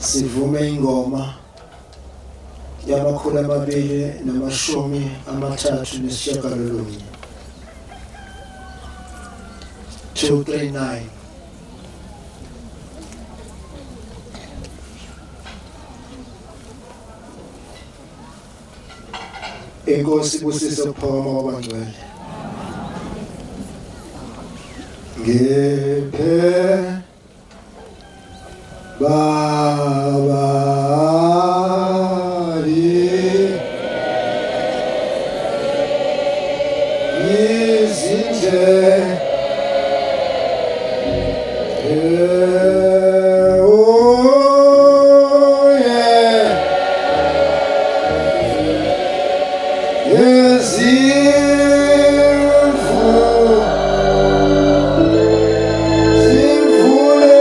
sivume ingoma yamakhulu 239 239. Inkosi ibusise ukuphakama kwabangcwele. Ngiphe Baba Zimvule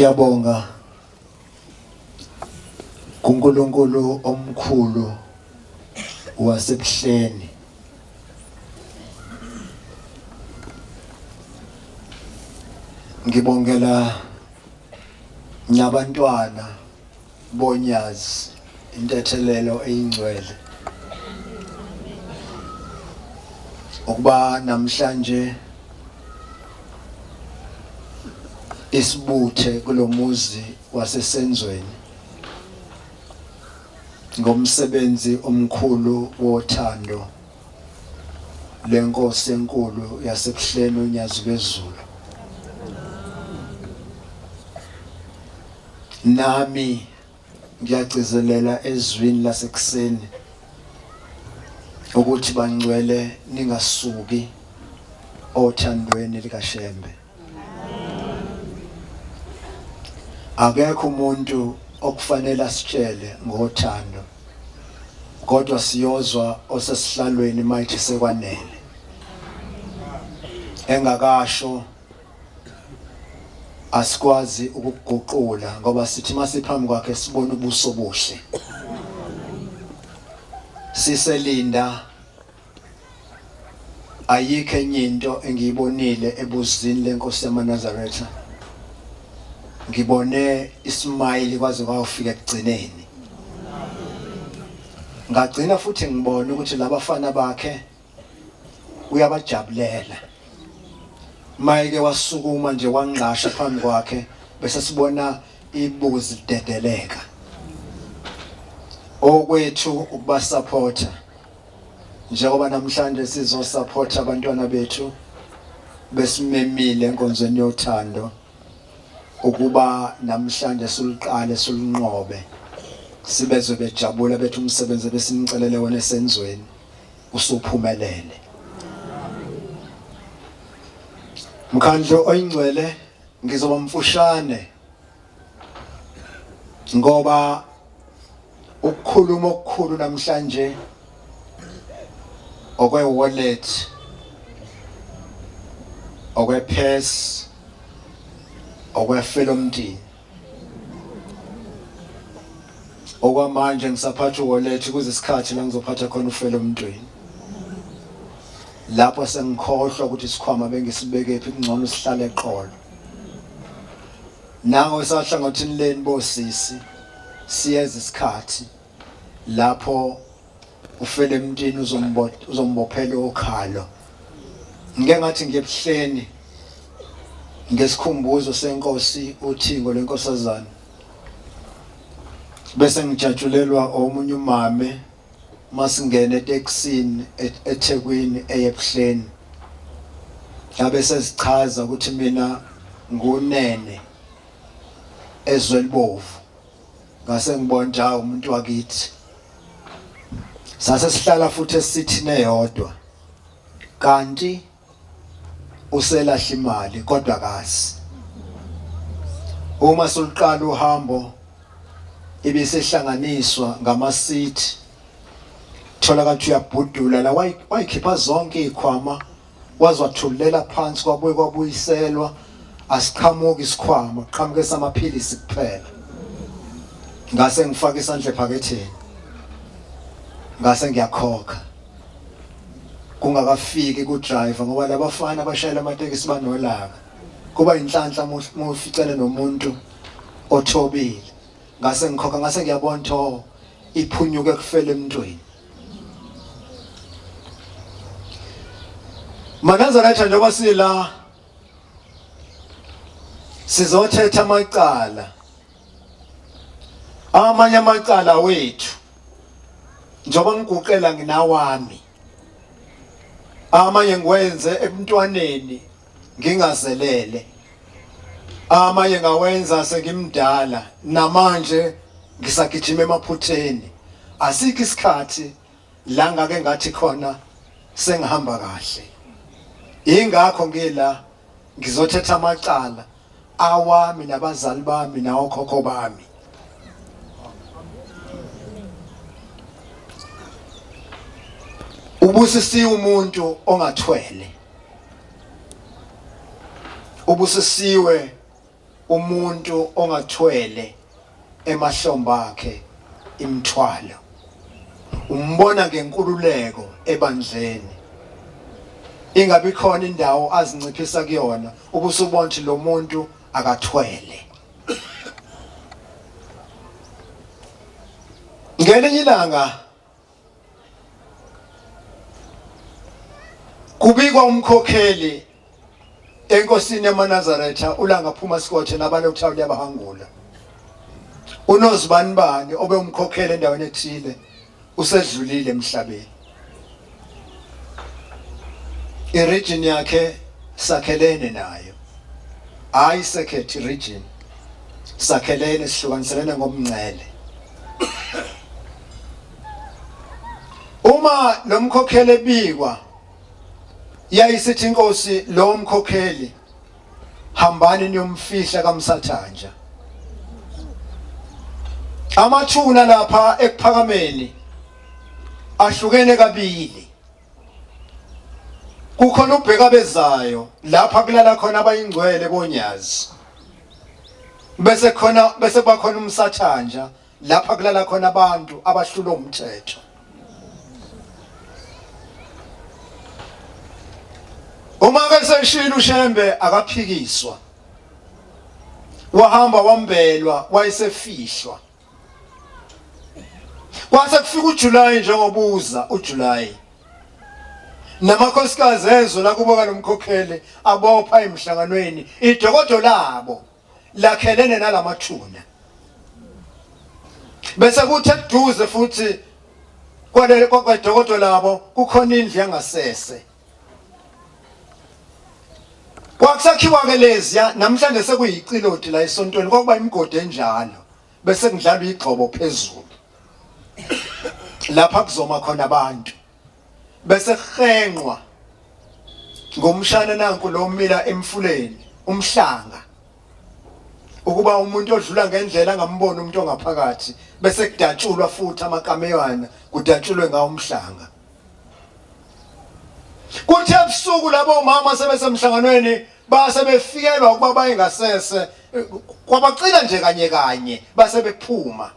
Ngiyabonga kuNkulunkulu omkhulu wasebuhleni ngibongela nabantwana bonyazi intethelelo eyingcwele ukuba namhlanje isibuthe kulomuzi wasesenzweni ngomsebenzi omkhulu wothando lenkosi enkulu yasebuhleni uNyazi bezulu. Nami ngiyagcizelela ezwini lasekuseni ukuthi bangcwele ningasuki othandweni likaShembe. Akekho umuntu okufanele asitshele ngothando kodwa siyozwa osesihlalweni mayithi sekwanele engakasho asikwazi ukuguqula ngoba sithi masiphambi kwakhe sibone ubuso buhle siselinda ayikho enye into engiyibonile ebuzini lenkosi yamaNazaretha. Ngibone ismile kwaze kwafika ekugcineni. Ngagcina futhi ngibona ukuthi labafana bakhe uyabajabulela. Mayike wasukuma nje wangqasha phambi kwakhe bese sibona ibuzi lidedeleka. Okwethu ukuba supporter. Njengoba namhlanje sizo support abantwana bethu besimemile enkonzweni yothando. Ukuba namhlanje suliqale sulinqobe sibezwe bejabula bethu umsebenzi besimcelele wona esenzweni usuphumelele. Mkhandlo oyingcwele ngizoba mfushane ngoba ukukhuluma okukhulu namhlanje okwe wallet okwe purse okwefela umndini okwamanje ngisaphatha uwallet kuze isikhathi la ngizophatha khona ufela umntweni lapho sengikhohlwa ukuthi isikhwama bengisibeke phi kungcono sihlale eqolo nango sahlangothini leni bosisi siyeza isikhathi lapho ufela emntini uzombophela okhalo ngeke ngathi ngiyebuhleni ngesikhumbuzo senkosi uThingo lenkosazana bese ngijatshulelwa omunye umame masingena eTexini eThekwini eyebuhleni yabe sezichaza ukuthi mina ngunene ezwelibovu ngase ngibona nje umuntu wakithi sase sihlala futhi esithini eyodwa kanti uselahla imali kodwa kazi uma suliqala uhambo ibisehlanganiswa ngamasithi thola kathi uyabhudula la wayikhipha zonke izikhwama wazwathulela phansi kwabuye kwabuyiselwa asiqhamuka isikhwama qhamuke samaphilisi kuphela ngase ngifaka isandla ephaketheni ngase ngiyakhokha kungakafiki ku driver ngoba labafana abashayela amatekisi banolaka kuba inhlanhla muficele nomuntu othobile ngase ngikhokha ngase ngiyabona tho iphunyuke kufela emntweni Manazaretha njengoba sila sizothetha amanye amacala wethu njengoba ngiguqela nginawami amanye ngiwenze ebuntwaneni ngingazelele amanye ngawenza sengimdala namanje ngisagijima emaphutheni asikho isikhathi la ngake ngathi khona sengihamba kahle ingakho ngila ngizothetha amacala awami nabazali bami nawokhokho bami ubusisiwe umuntu ongathwele ubusisiwe umuntu ongathwele emahlombe akhe imthwalo. Umbona ngenkululeko ebandleni. Ingabi khona indawo azinciphisa kuyona ubusubona ukuthi lo muntu akathwele. Ngelinye ilanga kubikwa umkhokheli enkosini yamaNazaretha ulanga phuma sikothe nabalokuthawu liyabahangula. Unozibanibani obe umkhokheli endaweni ethile usedlulile emhlabeni. Iregion yakhe sakhelene nayo. Hayi sekhethi region. Sakhelene sihlukaniselene ngomncele. Uma lo mkhokheli ebikwa yayisithi inkosi lo mkhokheli hambani niyomfihla kaMsathanja. Amathuna lapha ekuphakameni ahlukene kabili. Kukhona ubheka bezayo lapha kulala khona abayingcwele bonyazi. Bese bakhona uMsathanja lapha kulala khona abantu abahlula umthetho. Uma ke seshila uShembe akaphikiswa. Wahamba wambelwa wayesefihlwa. Kwase kufika uJuly njengobuza uJuly. Namakhosikazi ezwe la kuboka nomkhokheli abopha emhlanganweni idokodo labo lakhelene nalamathuna. Bese kuthi eduze futhi kwadokodo labo kukhona indlu yangasese. Kwakusakhiwa ke leziya namhlanje sekuyicilodi la esontweni kwakuba imigodi enjalo bese kudlalwa igxobo phezulu. Lapha kuzoma khona abantu. Bese khenqwa ngomshana nanku lo mila emfuleni umhlanga ukuba umuntu odlula ngendlela angamboni umuntu ongaphakathi bese kudatshulwa futhi amakameyana kudatshulwe ngawo umhlanga. Kuthi ebusuku labo mama sebesemhlanganweni base befikelwa ukuba bayingasese kwabacila nje kanye kanye base bephuma.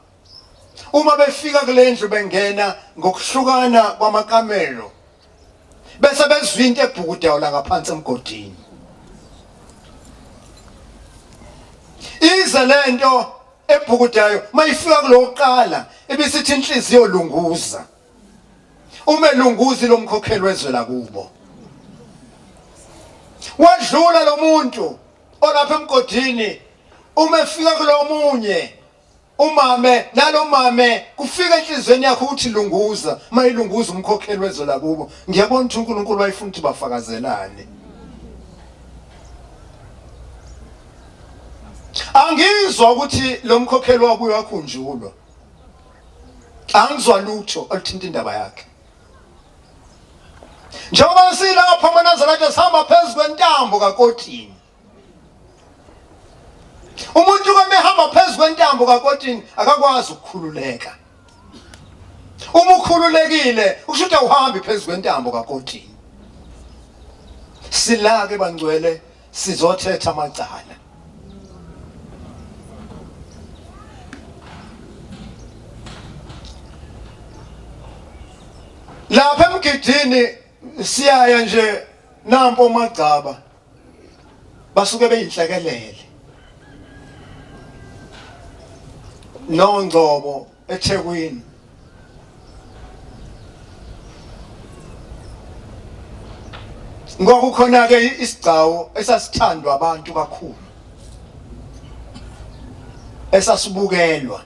Uma befika kulendlu bengena ngokuhlukana kwamakamelo bese bezwa into ebhukudayo la ngaphansi emgodini. Ize lento ebhukudayo mayifika kuloqala ebisithi inhliziyo lunguza. Uma elunguzi lo mkhokheli wezwe la kubo. Wadlula lo muntu olapha emgodini uma efika kulomunye umame nalo mame kufika enhlizweni yakho uthi lunguza mayilunguza umkhokheli wezwe la kubo. Ngiyabona ukuthi uNkulunkulu wayefuna ukuthi bafakazelane. Angizwa ukuthi lo mkhokheli wabuye wakhunjulwa. Angizwa lutho oluthinta indaba yakhe. Njengoba silapha amaNazaretha sihamba phezulu kwentambo kaKotini. Umuntu kome hamba phezulu kwentambo kaKotini akakwazi ukukhululeka. Uma ukhululekile usho ukuthi awuhambi phezulu kwentambo kaKotini. Silake bangcwele sizothetha amacala. Lapha emgidini siyaya nje nampo Magcaba basuke beyinhlekelele. NoNgcobo eThekwini. Ngokukhona ke isigcawu esasithandwa abantu kakhulu. Esasibukelwa.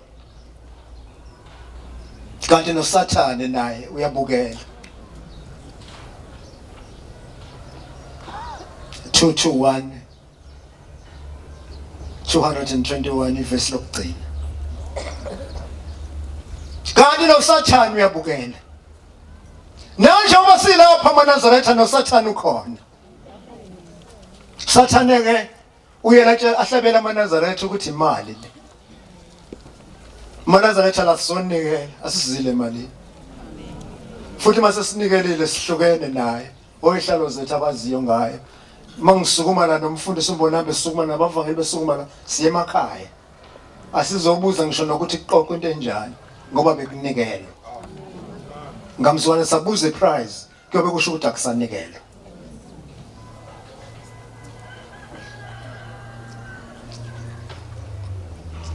Kanti noSathane naye uyabukela. 221 ivesi lokugcina. Kanti noSathane uyabukela. Njengoba silapha amaNazaretha noSathane ukhona. Sathane ke uyela ahlabela amaNazaretha ukuthi imali le. amaNazaretha la sizonikela asizile imali. Futhi mase sinikelile sihlukene naye oyihlalo zethu abaziyo ngayo. Mangisukuma la nomfundisi umbonambe sisukuma nabavangeli besukuma la siye emakhaya. Asizobuza ngisho nokuthi kuqoqwe into enjani ngoba bekunikele. Ngamzwana sabuze prize kuyobe kusho ukuthi akusanikele.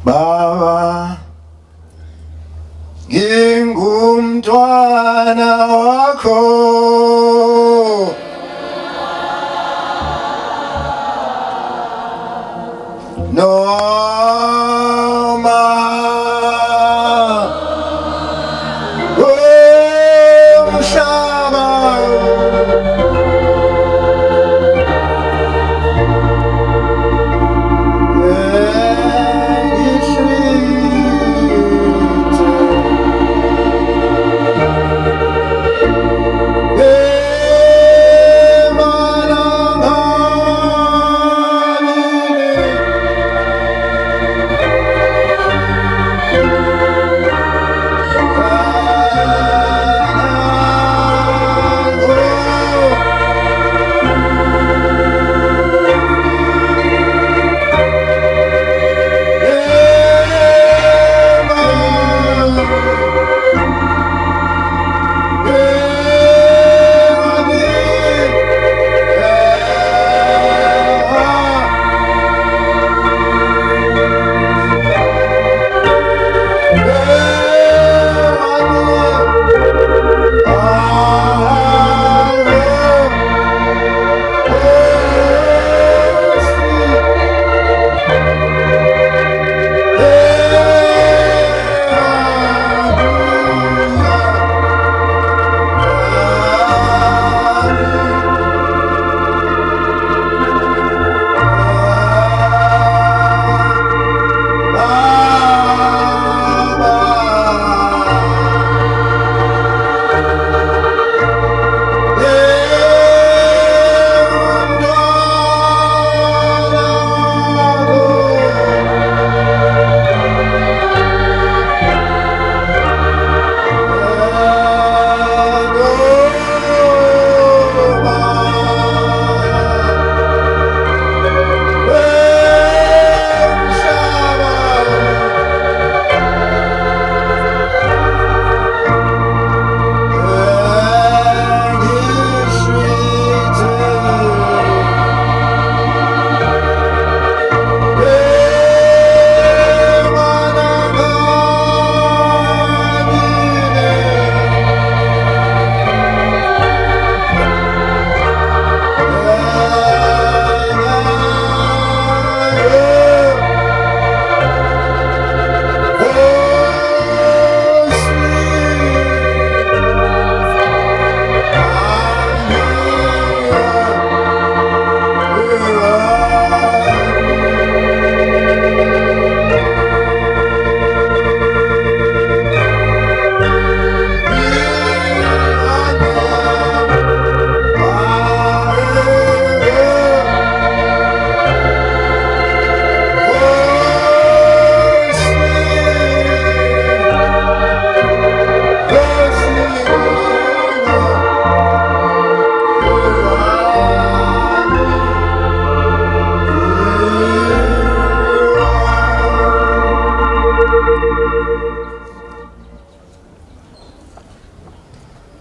Baba ngingumntwana wakho noma umhlaba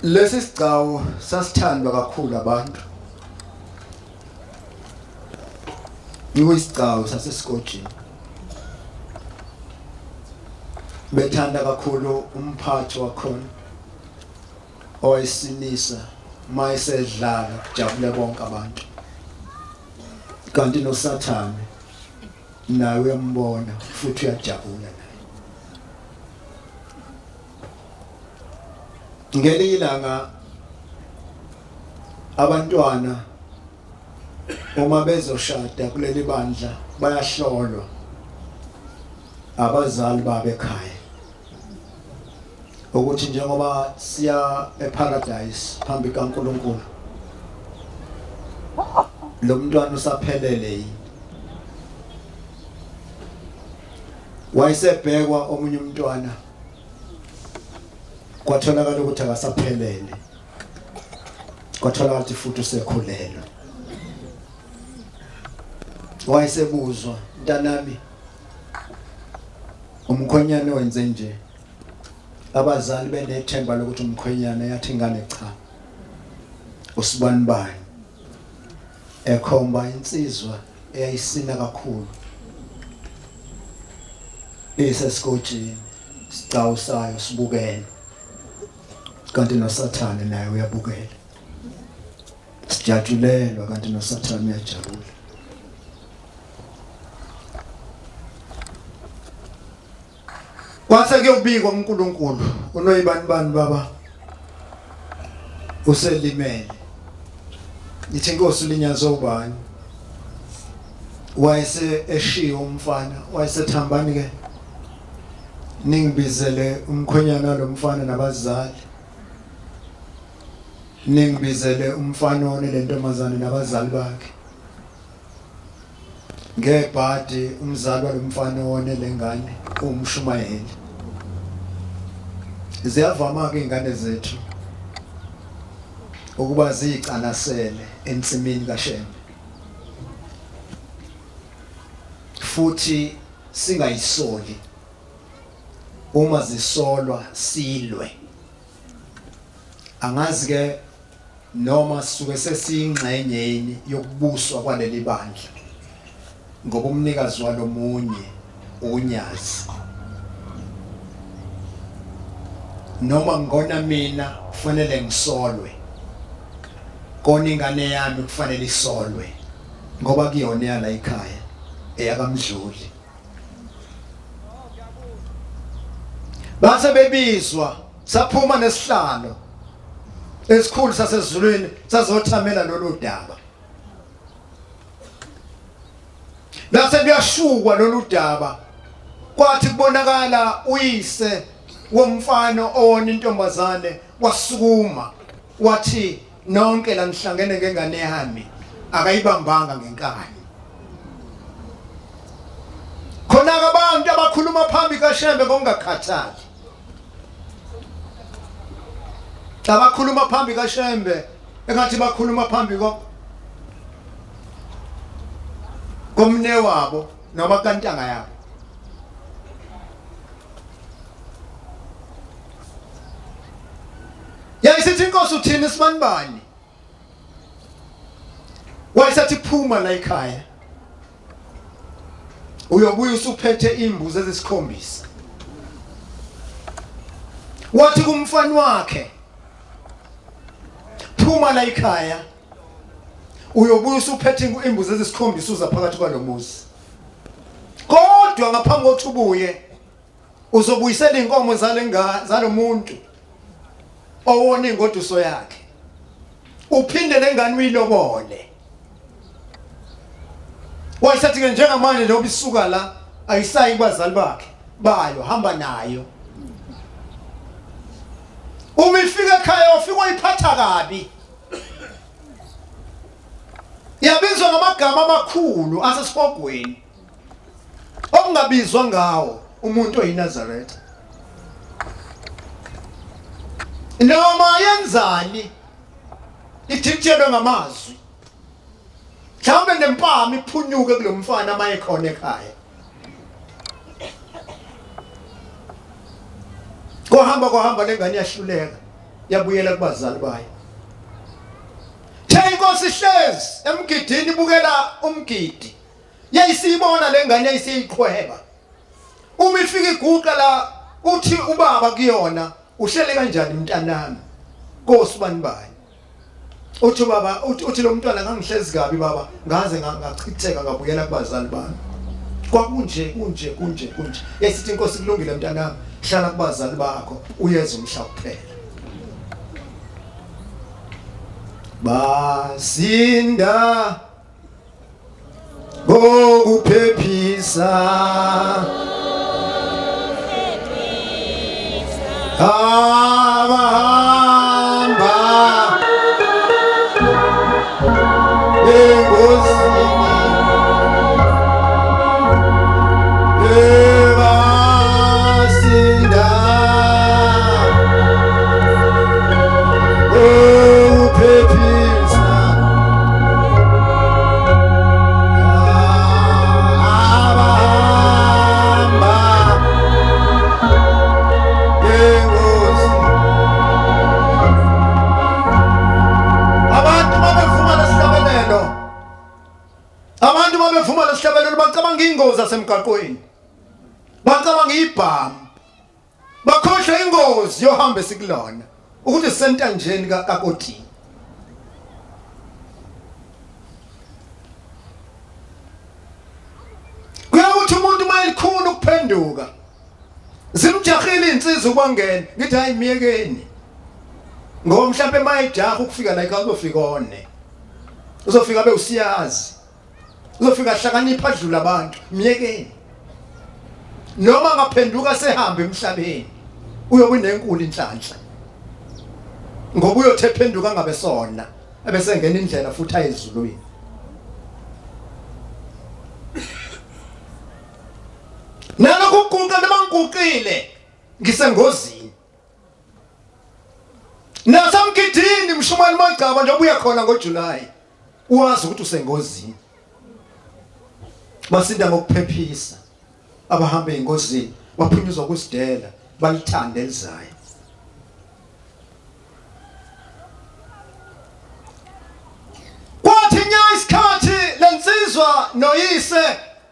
Lesi sigcawu sasithandwa kakhulu abantu. Isigcawu saseScotland. Bethanda kakhulu umphathi wakhona owayesilisa mayisedlala kujabule bonke abantu. Kanti noSathane naye uyambona futhi uyajabula. Ngelinye ilanga abantwana uma bezoshada kuleli bandla bayahlolwa abazali babo ekhaya ukuthi njengoba siya eparadise phambi kaNkulunkulu lo mntwana usaphelele yini. Wayesebhekwa omunye umntwana kwatholakala ukuthi akasaphelele, kwatholakala ukuthi futhi usekhulelwe. wayesebuzwa mntanami umkhwenyana wenze nje abazali benethemba lokuthi umkhwenyana yathi ingane cha usibanibani ekhomba insizwa eyayisina kakhulu esesikotshini sicawu sayo sibukene kanti noSathane naye uyabukela sijatshulelwa kanti noSathane uyajabula kwase kuyobikwa uNkulunkulu unoyibanibani baba uselimele yithi inkosi linyazo ubani wayese eshiya umfana wayesethambani ke ningibizele umkhwenyana lomfana nabazali ningibizele umfana onentomazane nabazali bakhe ngebhadi umzali walomfana onelengane umshumayeli ziyavama ke ingane zethu ukuba ziyicanasele ensimini kaShembe futhi singayisoli uma zisolwa silwe angazi ke noma sisuke sesingxenyeni yokubuswa kwaleli bandla ngoba umnikazi walomunye unyazi noma ngona mina kufanele ngisolwe kona ingane yami kufanele isolwe ngoba kuyona yala ekhaya eyakamdluli base bebizwa saphuma nesihlalo esikhulu sasezulwini sazothamela lolu daba base kuyashukwa lolu daba kwathi kubonakala uyise womfana owona intombazane wasukuma wathi nonke la nihlangene ngengane yami akayibambanga ngenkani khona abantu abakhuluma phambi kaShembe ngokungakhathali abakhuluma phambi kaShembe engathi bakhuluma phambi komne wabo noma kantanga yabo yayisithi inkosi uthini sibanibani wayesathi phuma la ekhaya uyobuya usuphethe imbuzi ezisikhombisa wathi kumfana wakhe phuma la ekhaya uyobuya usuphethe imbuzi ezisikhombisa uza phakathi kwalomuzi kodwa ngaphambi kokuthi ubuye uzobuyisela inkomo zalomuntu owona ingoduso yakhe uphinde nengane uyilobole wayesathi ke njengamanje njengoba isuka la ayisayi kubazali bakhe bayo hamba nayo uma ifika ekhaya ufika uyiphatha kabi yabizwa ngamagama amakhulu asesibhogweni okungabizwa ngawo umuntu oyiNazaretha noma yenzani ithitshelwe ngamazwi mhlawumbe nempama iphunyuke kulomfana mayekhona ekhaya kohamba lengane yahluleka yabuyela kubazali bayo inkosi ihlezi emgidini ibukela umgidi yayisibona lengane yayisiyiqhweba uma ifika iguqa la uthi ubaba kuyona uhlele kanjani mntanami Nkosi banibani uthi baba uthi lo mntwana ngangihlezi kabi baba ngaze ngachitheka ngabuyela kubazali bami kwakunje yasithi inkosi kulungile mntanami hlala kubazali bakho uyeza umhla kuphela basinda ngokuphephisa abahamba engozini basinda ngokuphephisa bacabanga ingozi asemgaqweni bacabanga ibhamu bakhohlwa ingozi yohamba esikulona ukuthi sentanjeni kaKoti kuyakuthi umuntu mayelikhulu ukuphenduka zimjahile insizwa ubangena ngithi hayi miyekeni ngoba mhlawumbe mayijaha ukufika la ekhaya uzofika one uzofika bewusiyazi uzofika hlakanipha adlula abantu miyekeni noma ngaphenduka sehamba emhlabeni uyobe nenkulu inhlanhla ngoba uyothe phenduka ngabe sona ebese ngena indlela futhi ayezulwini nalokho ukuguqa nabangiguqile ngisengozini nasamgidini mshumani Magcaba nje ubuya khona ngoJuly uwazi ukuthi usengozini basinda ngokuphephisa abahamba engozini baphunyuzwa kusidela balithanda elizayo kwathi nya isikhathi lensizwa noyise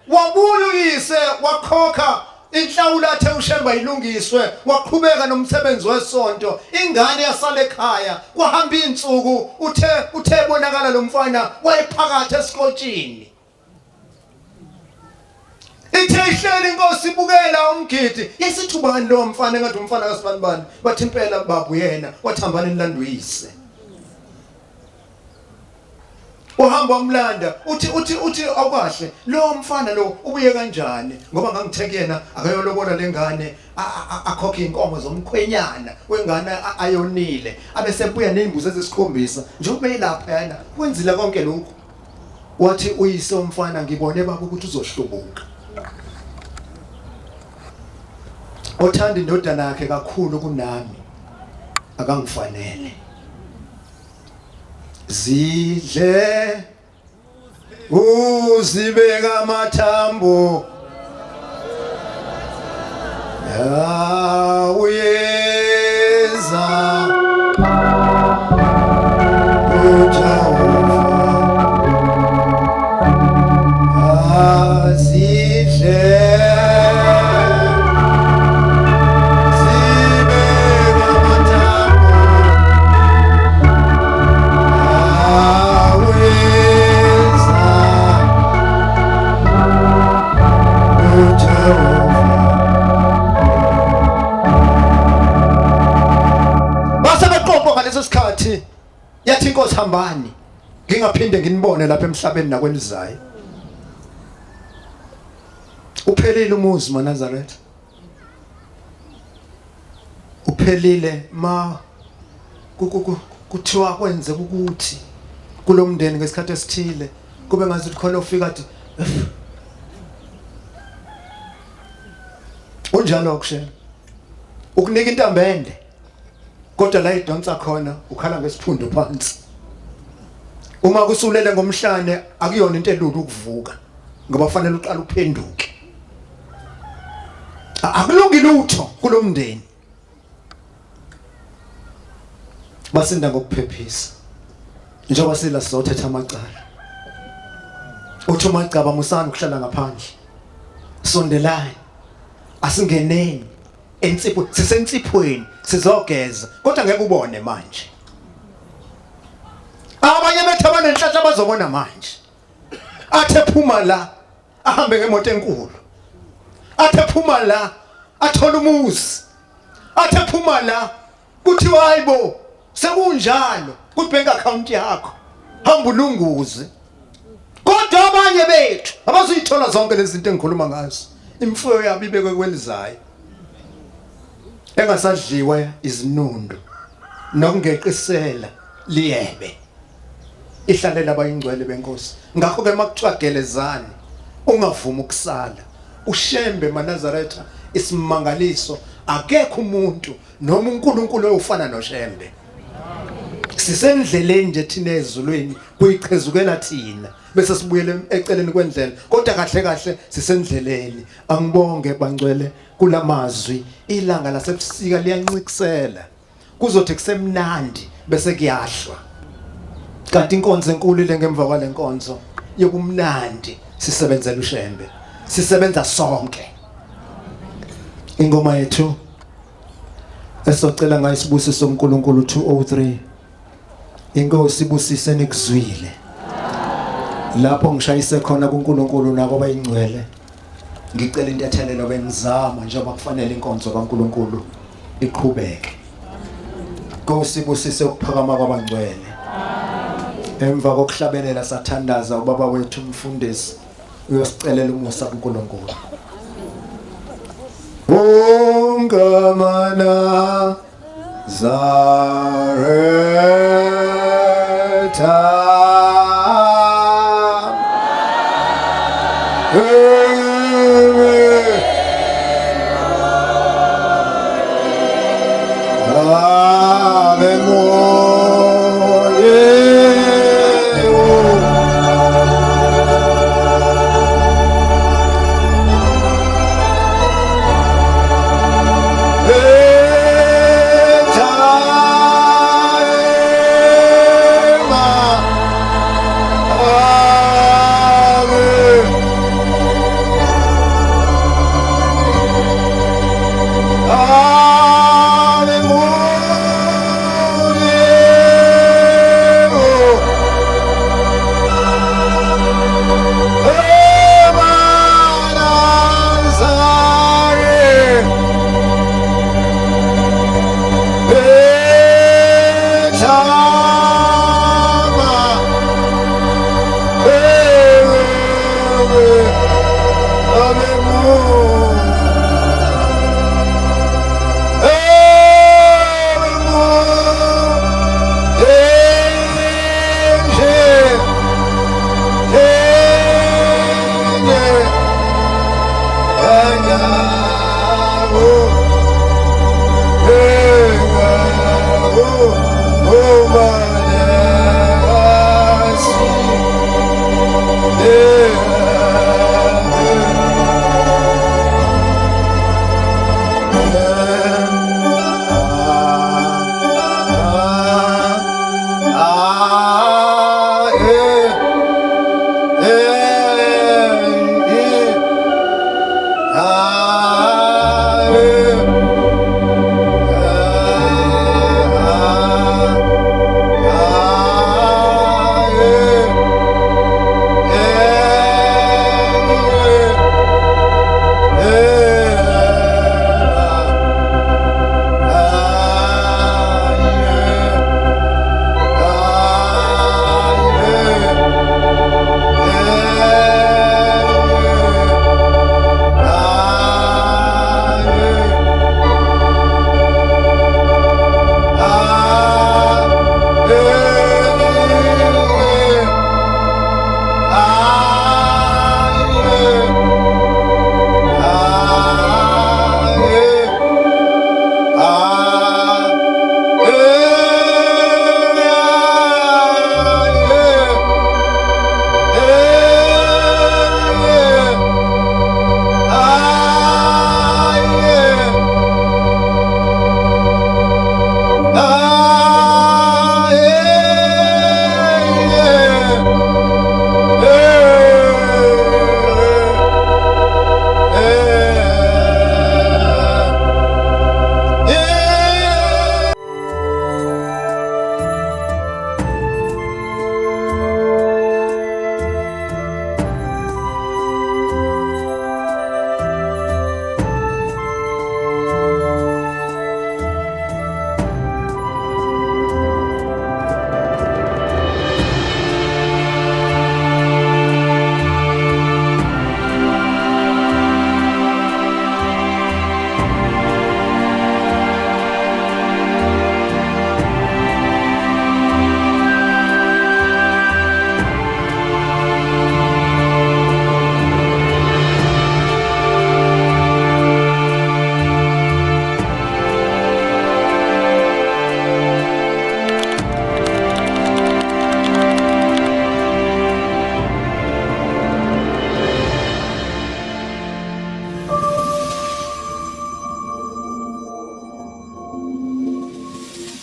wabuya uyise wakhokha inhlawulo athe uShemba ilungiswe waqhubeka nomsebenzi wesonto ingane yasala ekhaya kwahamba insuku uthe bonakala lo mfana wayephakathi esikotshini ithe ihleli inkosi ibukela umgidi yesithubani lo mfana engathi umfana kaSibanibani bathi impela babu yena wathambana enilando yise uhamba umlanda uthi awukahle lo mfana lo ubuye kanjani ngoba ngangithe kuyena akayolobola lengane akhokhe inkomo zomkhwenyana wengane ayonile abesebuya nezimbuzi ezisikhombisa njengoba elapha yana kwenzile konke lokho wathi uyise umfana ngibone baba ukuthi uzohlubuka othanda indodana yakhe kakhulu kunami akangifanele zidle uzibeka amathambo uyeza zidle sikhathi yathi inkosi hambani ngingaphinde nginibone lapha emhlabeni nakwelizayo uphelile umuzi maNazaretha uphelile ma kuthiwa kwenze ukuthi kulomndeni ngesikhathi esithile kube ngazi khona ufika athi unjalo kushe ukunika intambende kodwa la idonsa khona ukhala ngesiphundu phansi uma kusulele ngomhlane akuyona into elulu ukuvuka ngoba kufanele uqala uphenduke akulungi lutho kulomndeni basinda ngokuphephisa njengoba sila sizothetha amacala uthi uMagcaba musana ukuhlala ngaphandle sondelani asingeneni ensipho sisensiphoweni sizogeza kodwa ngeke ubone manje abanye bethu abanenhlanhla bazobona manje athe phuma la ahambe ngemoto enkulu athe phuma la athola umuzi athe phuma la kuthiwa hayibo sekunjalo kubank account yakho hamba ulunguze kodwa abanye bethu abazuyithola zonke lezi zinto engikhuluma ngazo imfuyo yabo ibekwe kwelizayo engasadliwa izinundu nokungeqisela liyebe ihlalela abayingcwele benkosi ngakho ke makuthiwa gelezani ungavuma ukusala uShembe maNazaretha isimangaliso akekho umuntu noma uNkulunkulu oyofana noShembe sisendleleni nje thina ezulwini kuyichezukela thina bese sibuyele eceleni kwendlela kodwa kahle kahle sisendleleni angibonge bangcwele kulamazwi ilanga lasebusika liyancikisela kuzothi kusemnandi bese kuyahlwa kanti inkonzo enkulu ile ngemva kwale nkonzo yokumnandi sisebenzela uShembe sisebenza sonke. Ingoma yethu esocela ngayo isibusiso uNkulunkulu 203. Inkosi ibusise nikuzwile. Lapho ngishayise khona kuNkulunkulu nabo bayingcwele. Ngicela intethelelo bengizama njengoba kufanele inkonzo kaNkulunkulu iqhubeke. Inkosi ibusise ukuphakama kwabangcwele. Emva kokuhlabelela sathandaza ubaba wethu umfundisi uyosicelela umusa kuNkulunkulu. Ungamana Zareta Aleluia.